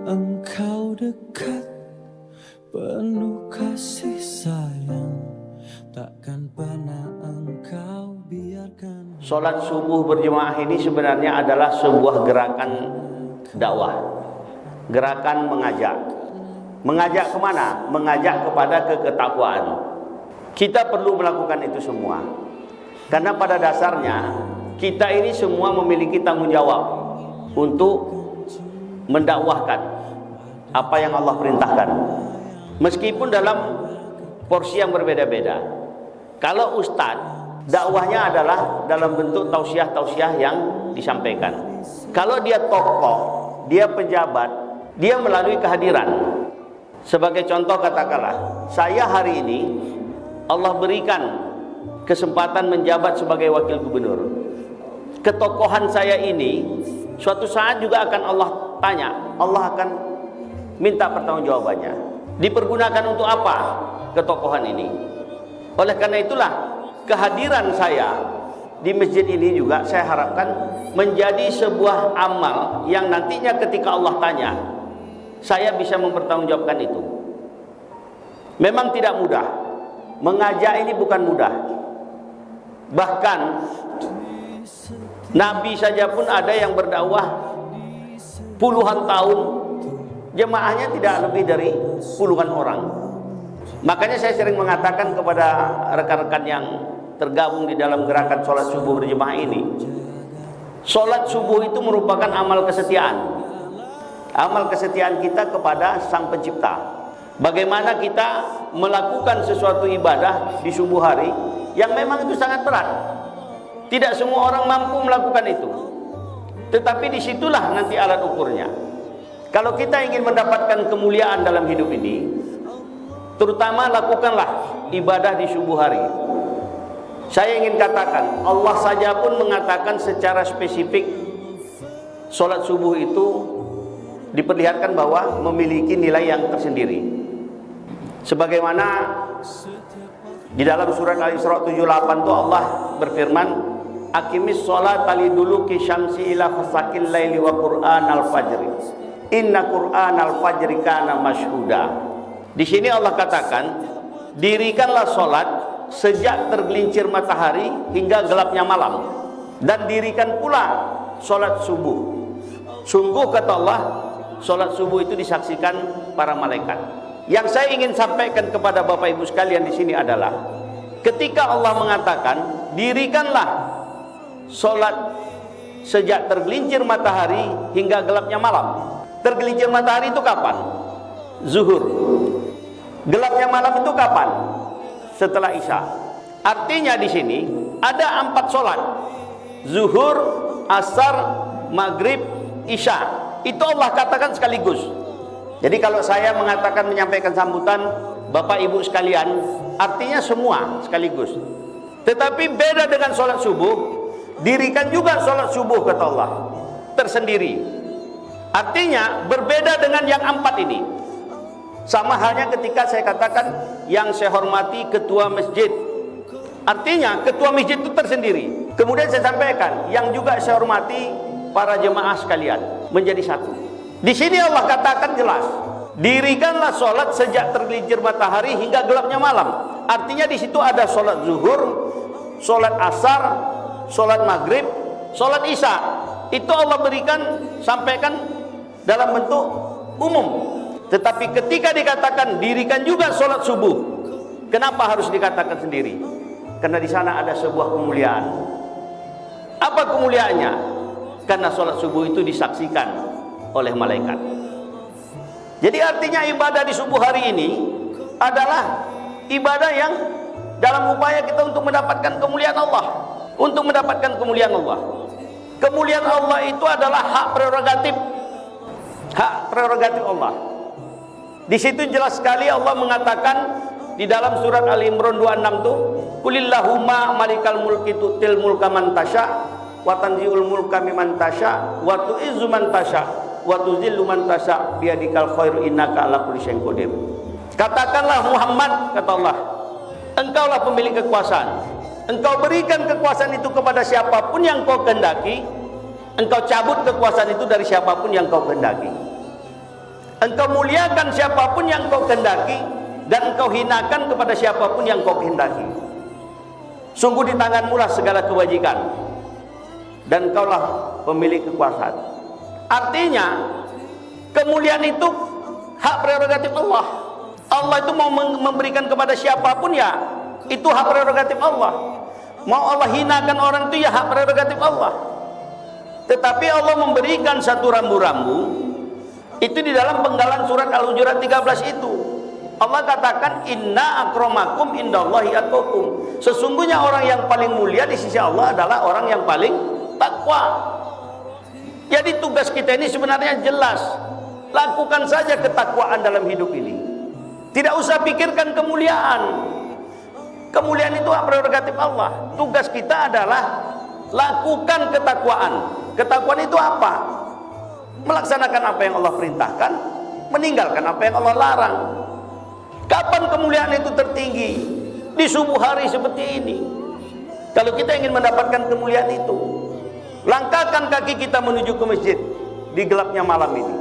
Engkau dekat, penuh kasih sayang, takkan pernah engkau biarkan. Sholat subuh berjemaah ini sebenarnya adalah sebuah gerakan dakwah, gerakan mengajak. Mengajak kemana? Mengajak kepada keketakwaan. Kita perlu melakukan itu semua, karena pada dasarnya kita ini semua memiliki tanggung jawab untuk mendakwahkan apa yang Allah perintahkan, meskipun dalam porsi yang berbeda-beda. Kalau ustadz, dakwahnya adalah dalam bentuk tausiah-tausiah yang disampaikan. Kalau dia tokoh, dia pejabat, dia melalui kehadiran. Sebagai contoh, katakanlah saya hari ini Allah berikan kesempatan menjabat sebagai wakil gubernur. Ketokohan saya ini suatu saat juga akan Allah tanya, Allah akan minta pertanggungjawabannya. Dipergunakan untuk apa ketokohan ini? Oleh karena itulah kehadiran saya di masjid ini juga saya harapkan menjadi sebuah amal yang nantinya ketika Allah tanya, saya bisa mempertanggungjawabkan itu. Memang tidak mudah. Mengajak ini bukan mudah. Bahkan Nabi saja pun ada yang berdakwah puluhan tahun, jemaahnya tidak lebih dari puluhan orang. Makanya saya sering mengatakan kepada rekan-rekan yang tergabung di dalam gerakan sholat subuh berjemaah ini, sholat subuh itu merupakan amal kesetiaan. Amal kesetiaan kita kepada Sang Pencipta. Bagaimana kita melakukan sesuatu ibadah di subuh hari yang memang itu sangat berat. Tidak semua orang mampu melakukan itu. Tetapi disitulah nanti alat ukurnya. Kalau kita ingin mendapatkan kemuliaan dalam hidup ini, terutama lakukanlah ibadah di subuh hari. Saya ingin katakan, Allah saja pun mengatakan secara spesifik sholat subuh itu diperlihatkan bahwa memiliki nilai yang tersendiri. Sebagaimana di dalam surat Al-Isra 78 itu Allah berfirman, Aqimis sholat liduluki syamsi ila fasakil laili wa qur'an al-fajri. Inna qur'an al-fajri kana masyhuda. Di sini Allah katakan, dirikanlah sholat sejak tergelincir matahari hingga gelapnya malam, dan dirikan pula sholat subuh. Sungguh kata Allah, sholat subuh itu disaksikan para malaikat. Yang saya ingin sampaikan kepada Bapak Ibu sekalian di sini adalah, ketika Allah mengatakan dirikanlah sholat sejak tergelincir matahari hingga gelapnya malam. Tergelincir matahari itu kapan? Zuhur. Gelapnya malam itu kapan? Setelah Isya. Artinya di sini ada 4 sholat: zuhur, asar, maghrib, Isya. Itu Allah katakan sekaligus. Jadi kalau saya mengatakan menyampaikan sambutan Bapak Ibu sekalian, artinya semua sekaligus. Tetapi beda dengan sholat subuh, dirikan juga sholat subuh kata Allah tersendiri. Artinya berbeda dengan yang 4 ini. Sama halnya ketika saya katakan yang saya hormati ketua masjid, artinya ketua masjid itu tersendiri. Kemudian saya sampaikan yang juga saya hormati para jemaah sekalian, menjadi satu. Di sini Allah katakan jelas, dirikanlah sholat sejak tergelincir matahari hingga gelapnya malam. Artinya di situ ada sholat zuhur, sholat asar, sholat maghrib, sholat isya. Itu Allah berikan, sampaikan dalam bentuk umum. Tetapi ketika dikatakan dirikan juga sholat subuh, kenapa harus dikatakan sendiri? Karena di sana ada sebuah kemuliaan. Apa kemuliaannya? Karena sholat subuh itu disaksikan oleh malaikat. Jadi artinya ibadah di subuh hari ini adalah ibadah yang dalam upaya kita untuk mendapatkan kemuliaan Allah. Untuk mendapatkan kemuliaan Allah. Kemuliaan Allah itu adalah hak prerogatif. Hak prerogatif Allah. Di situ jelas sekali Allah mengatakan di dalam surat Al-Imran 26 tuh, Qulillahumma malikal mulki tu'til mulka man tasya wa tanzi'ul mulka mimman tasya wa tu'izzu man tasya wa tuzillu man tasya biyadikal khairu innaka ala kulli syai'in qadir. Katakanlah Muhammad, kata Allah, engkaulah pemilik kekuasaan. Engkau berikan kekuasaan itu kepada siapapun yang kau kehendaki. Engkau cabut kekuasaan itu dari siapapun yang kau kehendaki. Engkau muliakan siapapun yang kau kehendaki, dan engkau hinakan kepada siapapun yang kau kehendaki. Sungguh di tanganmu lah segala kebajikan, dan engkaulah pemilik kekuasaan. Artinya kemuliaan itu hak prerogatif Allah. Allah itu mau memberikan kepada siapapun, ya itu hak prerogatif Allah. Mau Allah hinakan orang itu, ya hak prerogatif Allah. Tetapi Allah memberikan satu rambu-rambu itu di dalam penggalan surat Al-Hujurat 13 itu. Allah katakan, inna akramakum indallahi atqakum. Sesungguhnya orang yang paling mulia di sisi Allah adalah orang yang paling takwa. Jadi tugas kita ini sebenarnya jelas. Lakukan saja ketakwaan dalam hidup ini. Tidak usah pikirkan kemuliaan. Kemuliaan itu hak prerogatif Allah. Tugas kita adalah lakukan ketakwaan. Ketakwaan itu apa? Melaksanakan apa yang Allah perintahkan, meninggalkan apa yang Allah larang. Kapan kemuliaan itu tertinggi? Di subuh hari seperti ini. Kalau kita ingin mendapatkan kemuliaan itu, langkahkan kaki kita menuju ke masjid di gelapnya malam ini.